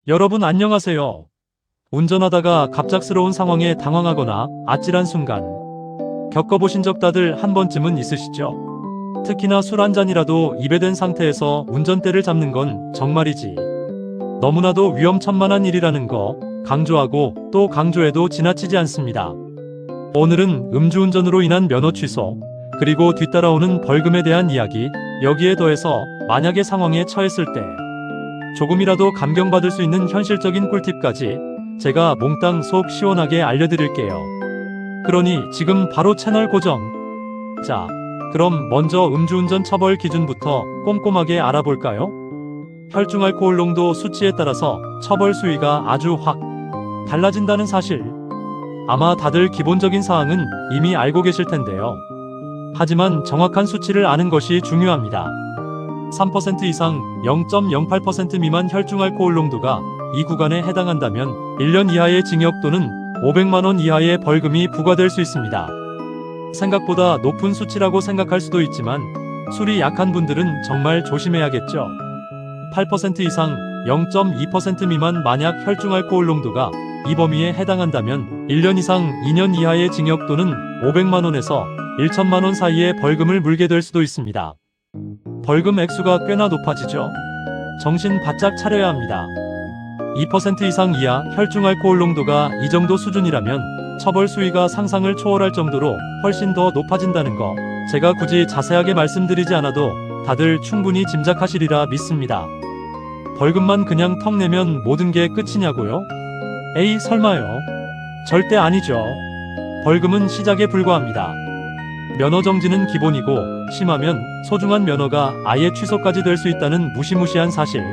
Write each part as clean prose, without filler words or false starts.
여러분 안녕하세요. 운전하다가 갑작스러운 상황에 당황하거나 아찔한 순간 겪어보신 적 다들 한 번쯤은 있으시죠? 특히나 술 한 잔이라도 입에 댄 상태에서 운전대를 잡는 건 정말이지 너무나도 위험천만한 일이라는 거 강조하고 또 강조해도 지나치지 않습니다. 오늘은 음주운전으로 인한 면허 취소, 그리고 뒤따라오는 벌금에 대한 이야기, 여기에 더해서 만약의 상황에 처했을 때 조금이라도 감경받을 수 있는 현실적인 꿀팁까지 제가 몽땅 속 시원하게 알려드릴게요. 그러니 지금 바로 채널 고정. 자, 그럼 먼저 음주운전 처벌 기준부터 꼼꼼하게 알아볼까요? 혈중알코올 농도 수치에 따라서 처벌 수위가 아주 확 달라진다는 사실. 아마 다들 기본적인 사항은 이미 알고 계실 텐데요. 하지만 정확한 수치를 아는 것이 중요합니다. 3% 이상 0.08% 미만 혈중알코올 농도가 이 구간에 해당한다면 1년 이하의 징역 또는 500만 원 이하의 벌금이 부과될 수 있습니다. 생각보다 높은 수치라고 생각할 수도 있지만 술이 약한 분들은 정말 조심해야겠죠. 8% 이상 0.2% 미만 만약 혈중알코올 농도가 이 범위에 해당한다면 1년 이상 2년 이하의 징역 또는 500만 원에서 1천만 원 사이의 벌금을 물게 될 수도 있습니다. 벌금 액수가 꽤나 높아지죠. 정신 바짝 차려야 합니다. 2% 이상 이하 혈중알코올 농도가 이 정도 수준이라면 처벌 수위가 상상을 초월할 정도로 훨씬 더 높아진다는 거 제가 굳이 자세하게 말씀드리지 않아도 다들 충분히 짐작하시리라 믿습니다. 벌금만 그냥 턱 내면 모든 게 끝이냐고요? 에이 설마요. 절대 아니죠. 벌금은 시작에 불과합니다. 면허 정지는 기본이고 심하면 소중한 면허가 아예 취소까지 될 수 있다는 무시무시한 사실.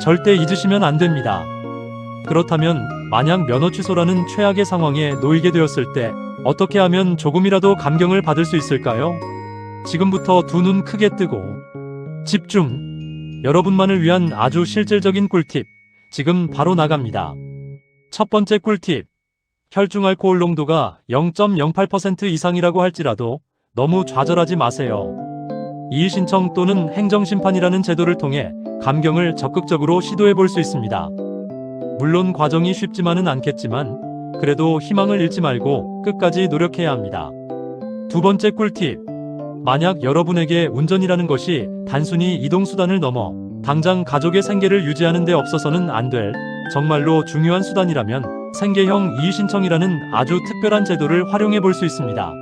절대 잊으시면 안 됩니다. 그렇다면 만약 면허 취소라는 최악의 상황에 놓이게 되었을 때 어떻게 하면 조금이라도 감경을 받을 수 있을까요? 지금부터 두 눈 크게 뜨고 집중! 여러분만을 위한 아주 실질적인 꿀팁 지금 바로 나갑니다. 첫 번째 꿀팁. 혈중알코올 농도가 0.08% 이상이라고 할지라도 너무 좌절하지 마세요. 이의 신청 또는 행정심판이라는 제도를 통해 감경을 적극적으로 시도해 볼 수 있습니다. 물론 과정이 쉽지만은 않겠지만 그래도 희망을 잃지 말고 끝까지 노력해야 합니다. 두 번째 꿀팁. 만약 여러분에게 운전이라는 것이 단순히 이동수단을 넘어 당장 가족의 생계를 유지하는 데 없어서는 안 될 정말로 중요한 수단이라면 생계형 이의신청이라는 아주 특별한 제도를 활용해 볼 수 있습니다.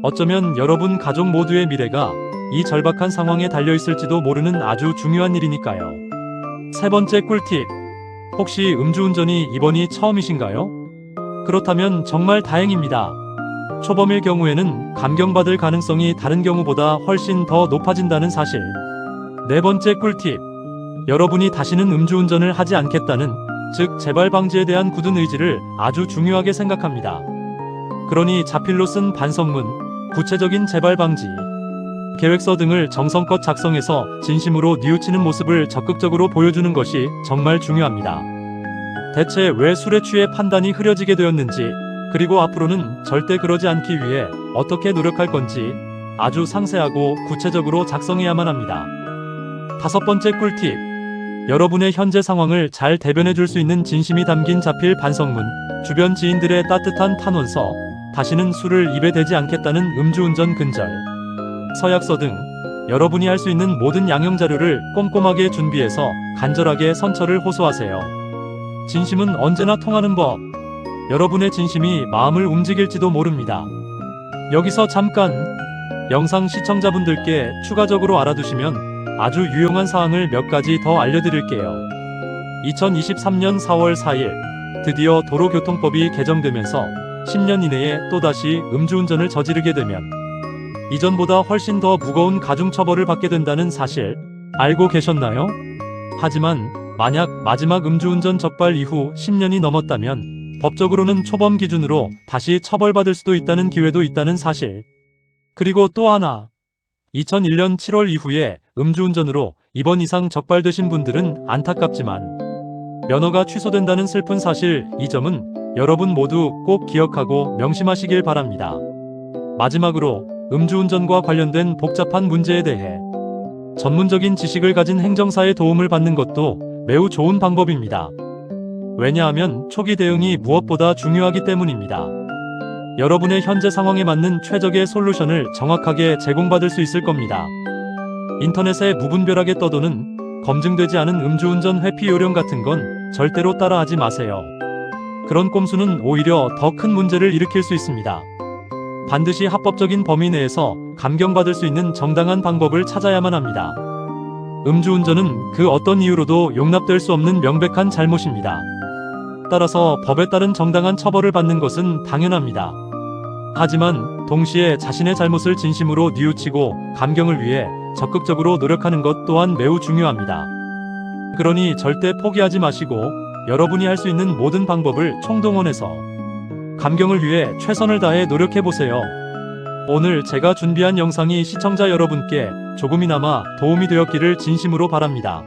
어쩌면 여러분 가족 모두의 미래가 이 절박한 상황에 달려있을지도 모르는 아주 중요한 일이니까요. 세 번째 꿀팁. 혹시 음주운전이 이번이 처음이신가요? 그렇다면 정말 다행입니다. 초범일 경우에는 감경받을 가능성이 다른 경우보다 훨씬 더 높아진다는 사실. 네 번째 꿀팁. 여러분이 다시는 음주운전을 하지 않겠다는, 즉 재발 방지에 대한 굳은 의지를 아주 중요하게 생각합니다. 그러니 자필로 쓴 반성문, 구체적인 재발 방지 계획서 등을 정성껏 작성해서 진심으로 뉘우치는 모습을 적극적으로 보여주는 것이 정말 중요합니다. 대체 왜 술에 취해 판단이 흐려지게 되었는지, 그리고 앞으로는 절대 그러지 않기 위해 어떻게 노력할 건지 아주 상세하고 구체적으로 작성해야만 합니다. 다섯 번째 꿀팁. 여러분의 현재 상황을 잘 대변해 줄 수 있는 진심이 담긴 자필 반성문, 주변 지인들의 따뜻한 탄원서, 다시는 술을 입에 대지 않겠다는 음주운전 근절 서약서 등 여러분이 할 수 있는 모든 양형 자료를 꼼꼼하게 준비해서 간절하게 선처를 호소하세요. 진심은 언제나 통하는 법. 여러분의 진심이 마음을 움직일지도 모릅니다. 여기서 잠깐! 영상 시청자분들께 추가적으로 알아두시면 아주 유용한 사항을 몇 가지 더 알려드릴게요. 2023년 4월 4일 드디어 도로교통법이 개정되면서 10년 이내에 또다시 음주운전을 저지르게 되면 이전보다 훨씬 더 무거운 가중처벌을 받게 된다는 사실 알고 계셨나요? 하지만 만약 마지막 음주운전 적발 이후 10년이 넘었다면 법적으로는 초범 기준으로 다시 처벌받을 수도 있다는 기회도 있다는 사실. 그리고 또 하나. 2001년 7월 이후에 음주운전으로 입원 이상 적발되신 분들은 안타깝지만 면허가 취소된다는 슬픈 사실, 이 점은 여러분 모두 꼭 기억하고 명심하시길 바랍니다. 마지막으로 음주운전과 관련된 복잡한 문제에 대해 전문적인 지식을 가진 행정사의 도움을 받는 것도 매우 좋은 방법입니다. 왜냐하면 초기 대응이 무엇보다 중요하기 때문입니다. 여러분의 현재 상황에 맞는 최적의 솔루션을 정확하게 제공받을 수 있을 겁니다. 인터넷에 무분별하게 떠도는 검증되지 않은 음주운전 회피 요령 같은 건 절대로 따라하지 마세요. 그런 꼼수는 오히려 더 큰 문제를 일으킬 수 있습니다. 반드시 합법적인 범위 내에서 감경받을 수 있는 정당한 방법을 찾아야만 합니다. 음주운전은 그 어떤 이유로도 용납될 수 없는 명백한 잘못입니다. 따라서 법에 따른 정당한 처벌을 받는 것은 당연합니다. 하지만 동시에 자신의 잘못을 진심으로 뉘우치고 감경을 위해 적극적으로 노력하는 것 또한 매우 중요합니다. 그러니 절대 포기하지 마시고 여러분이 할 수 있는 모든 방법을 총동원해서 감경을 위해 최선을 다해 노력해보세요. 오늘 제가 준비한 영상이 시청자 여러분께 조금이나마 도움이 되었기를 진심으로 바랍니다.